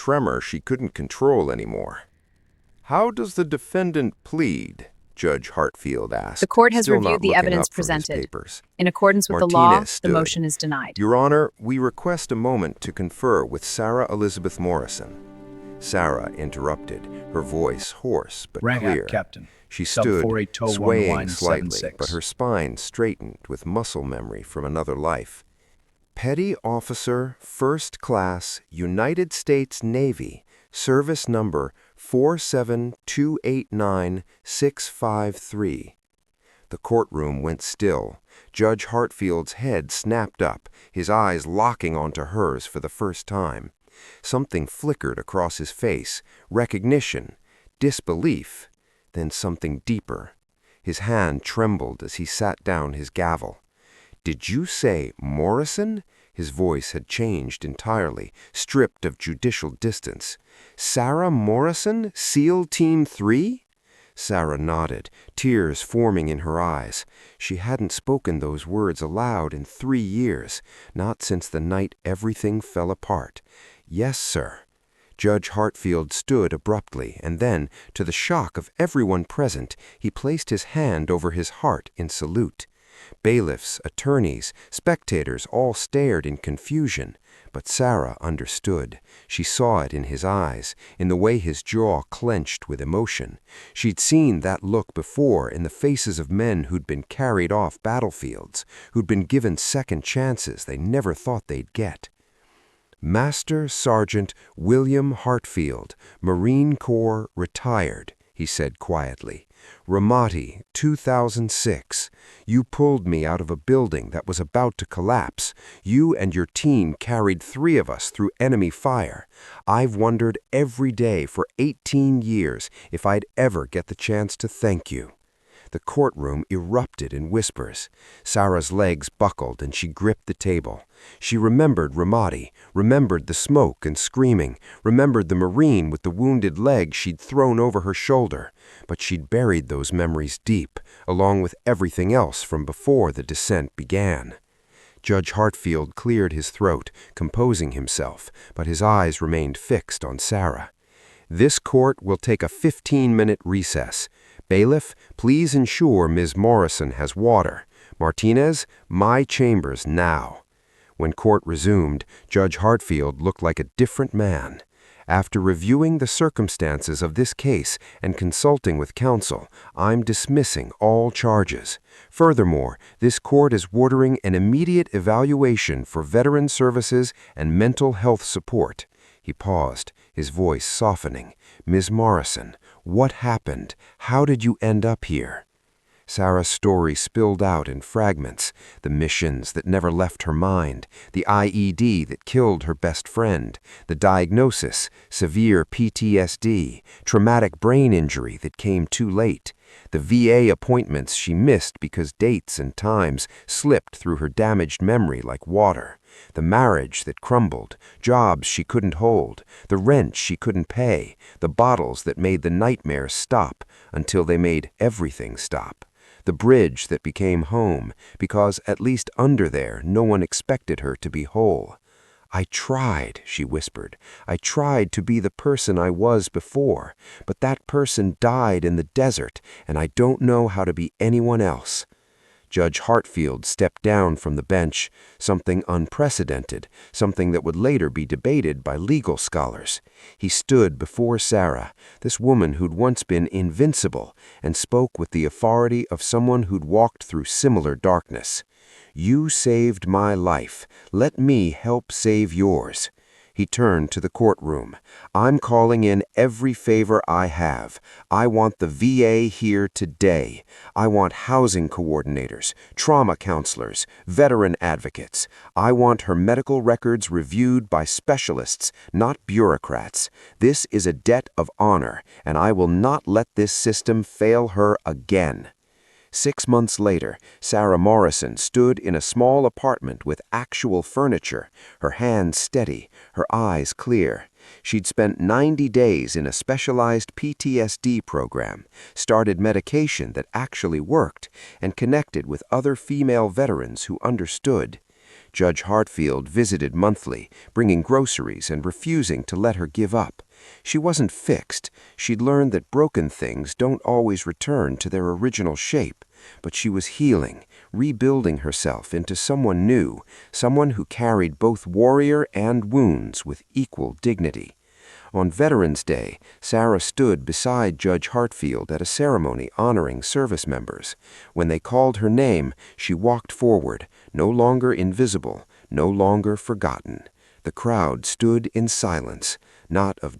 tremor she couldn't control anymore. "How does the defendant plead?" Judge Hartfield asked, The court has still reviewed not the looking evidence up from his presented. papers. In accordance with the law, Martinez the stood. motion is denied. "Your Honor, we request a moment to confer with Sarah Elizabeth Morrison." Sarah interrupted, her voice hoarse but clear. Captain. She Sub stood, 4821 swaying slightly, 76. but her spine straightened with muscle memory from another life. "Petty Officer, First Class, United States Navy, Service Number 47289-653. The courtroom went still. Judge Hartfield's head snapped up, his eyes locking onto hers for the first time. Something flickered across his face, recognition, disbelief, then something deeper. His hand trembled as he sat down his gavel. "Did you say Morrison?" His voice had changed entirely, stripped of judicial distance. "Sarah Morrison, SEAL Team 3? Sarah nodded, tears forming in her eyes. She hadn't spoken those words aloud in 3 years, not since the night everything fell apart. "Yes, sir." Judge Hartfield stood abruptly, and then, to the shock of everyone present, he placed his hand over his heart in salute. Bailiffs, attorneys, spectators all stared in confusion, but Sarah understood. She saw it in his eyes, in the way his jaw clenched with emotion. She'd seen that look before in the faces of men who'd been carried off battlefields, who'd been given second chances they never thought they'd get. "Master Sergeant William Hartfield, Marine Corps, retired," he said quietly. "Ramadi, 2006. You pulled me out of a building that was about to collapse. You and your team carried 3 of us through enemy fire. I've wondered every day for 18 years if I'd ever get the chance to thank you." The courtroom erupted in whispers. Sarah's legs buckled and she gripped the table. She remembered Ramadi, remembered the smoke and screaming, remembered the Marine with the wounded leg she'd thrown over her shoulder. But she'd buried those memories deep, along with everything else from before the descent began. Judge Hartfield cleared his throat, composing himself, but his eyes remained fixed on Sarah. "This court will take a 15-minute recess. Bailiff, please ensure Ms. Morrison has water. Martinez, my chambers now." When court resumed, Judge Hartfield looked like a different man. "After reviewing the circumstances of this case and consulting with counsel, I'm dismissing all charges. Furthermore, this court is ordering an immediate evaluation for veteran services and mental health support." He paused, his voice softening. "Ms. Morrison, what happened? How did you end up here?" Sarah's story spilled out in fragments, the missions that never left her mind, the IED that killed her best friend, the diagnosis, severe PTSD, traumatic brain injury that came too late, the VA appointments she missed because dates and times slipped through her damaged memory like water, the marriage that crumbled, jobs she couldn't hold, the rent she couldn't pay, the bottles that made the nightmares stop until they made everything stop. The bridge that became home, because at least under there no one expected her to be whole. "I tried," she whispered. "I tried to be the person I was before, but that person died in the desert, and I don't know how to be anyone else." Judge Hartfield stepped down from the bench, something unprecedented, something that would later be debated by legal scholars. He stood before Sarah, this woman who'd once been invincible, and spoke with the authority of someone who'd walked through similar darkness. "You saved my life. Let me help save yours." He turned to the courtroom. "I'm calling in every favor I have. I want the VA here today. I want housing coordinators, trauma counselors, veteran advocates. I want her medical records reviewed by specialists, not bureaucrats. This is a debt of honor, and I will not let this system fail her again." 6 months later, Sarah Morrison stood in a small apartment with actual furniture, her hands steady, her eyes clear. She'd spent 90 days in a specialized PTSD program, started medication that actually worked, and connected with other female veterans who understood. Judge Hartfield visited monthly, bringing groceries and refusing to let her give up. She wasn't fixed. She'd learned that broken things don't always return to their original shape. But she was healing, rebuilding herself into someone new, someone who carried both warrior and wounds with equal dignity. On Veterans Day, Sarah stood beside Judge Hartfield at a ceremony honoring service members. When they called her name, she walked forward, no longer invisible, no longer forgotten. The crowd stood in silence, not of